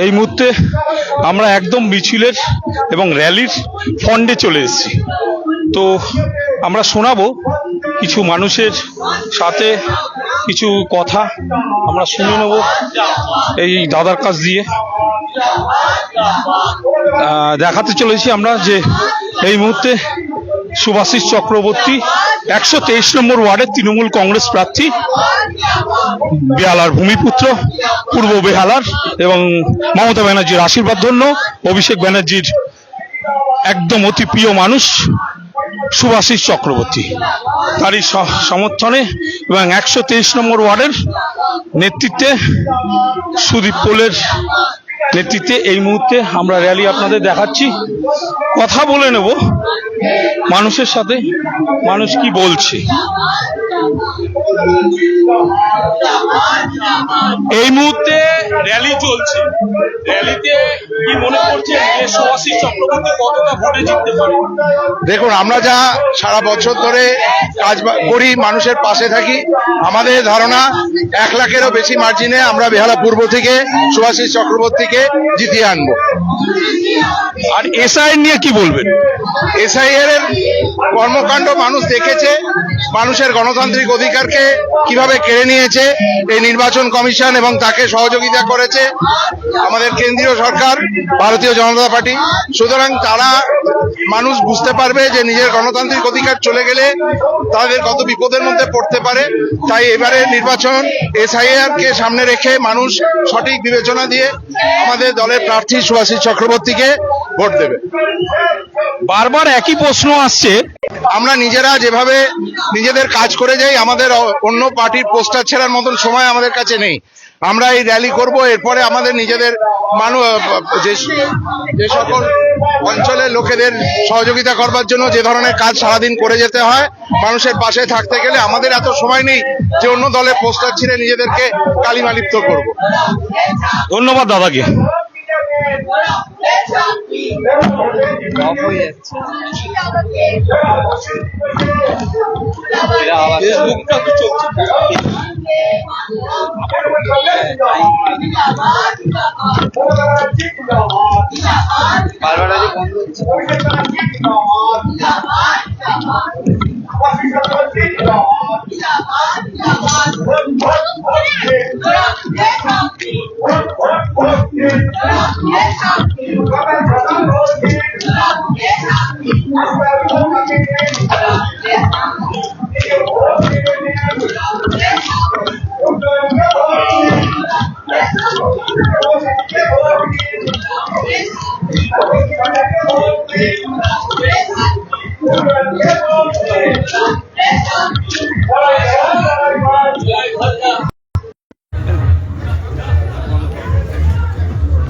এই মুহূর্তে আমরা একদম মিছিলের এবং র্যালির ফন্ডে চলে এসেছি। তো আমরা শোনাবো কিছু মানুষের সাথে কিছু কথা আমরা শুনে নেব এই দাদার কাছ দিয়ে। দেখাতে চলেছি আমরা যে এই মুহূর্তে শুভাশিস চক্রবর্তী 123 নম্বর ওয়ার্ডের তৃণমূল কংগ্রেস প্রার্থী, বেহালার ভূমিপুত্র, পূর্ব বেহালার, এবং মমতা ব্যানার্জির আশীর্বাদ ধন্য, অভিষেক ব্যানার্জির একদম অতি প্রিয় মানুষ শুভাশিস চক্রবর্তী, তারই সমর্থনে এবং 123 নম্বর ওয়ার্ডের নেতৃত্বে সুদীপ পোলের নেতৃত্বে এই মুহূর্তে আমরা র্যালি আপনাদের দেখাচ্ছি। কথা বলে নেব মানুষের সাথে, মানুষ কি বলছে। এই মুহূর্তে র্যালি চলছে, র্যালিতে কি মনে করছে যে শুভাশিস চক্রবর্তী কতটা ভোটে জিততে পারে? দেখুন, আমরা যা সারা বছর ধরে কাজ করি, মানুষের পাশে থাকি, আমাদের ধারণা 1 লাখেরও বেশি মার্জিনে আমরা বেহালা পূর্ব থেকে শুভাশিস চক্রবর্তীকে জিতিয়ে আনবো। আর এসআইআর নিয়ে কি বলবেন? এসআইআর এর কর্মকাণ্ড মানুষ দেখেছে, মানুষের গণতান্ত্রিক অধিকারকে কিভাবে কেড়ে নিয়েছে এই নির্বাচন কমিশন, এবং তাকে সহযোগিতা করেছে আমাদের কেন্দ্রীয় সরকার, ভারতীয় জনতা পার্টি। সুতরাং তারা, মানুষ বুঝতে পারবে যে নিজের গণতান্ত্রিক অধিকার চলে গেলে তাদের কত বিপদের মধ্যে পড়তে পারে। তাই এবারে নির্বাচন এসআইআর কে সামনে রেখে মানুষ সঠিক বিবেচনা দিয়ে আমাদের দলের প্রার্থী শুভাশিস চক্রবর্তীকে ভোট দেবে। বারবার একই প্রশ্ন আসছে, আমরা নিজেরা যেভাবে নিজেদের কাজ করে যাই, আমাদের অন্য পার্টির পোস্টার ছেড়ার মতন সময় আমাদের কাছে নেই। আমরা এই র্যালি করব, এরপরে আমাদের নিজেদের যে সকল অঞ্চলের লোকেদের সহযোগিতা করবার জন্য যে ধরনের কাজ সারাদিন করে যেতে হয়, মানুষের পাশে থাকতে গেলে আমাদের এত সময় নেই যে অন্য দলের পোস্টার ছিঁড়ে নিজেদেরকে কালিমালিপ্ত করব। ধন্যবাদ দাদাকে।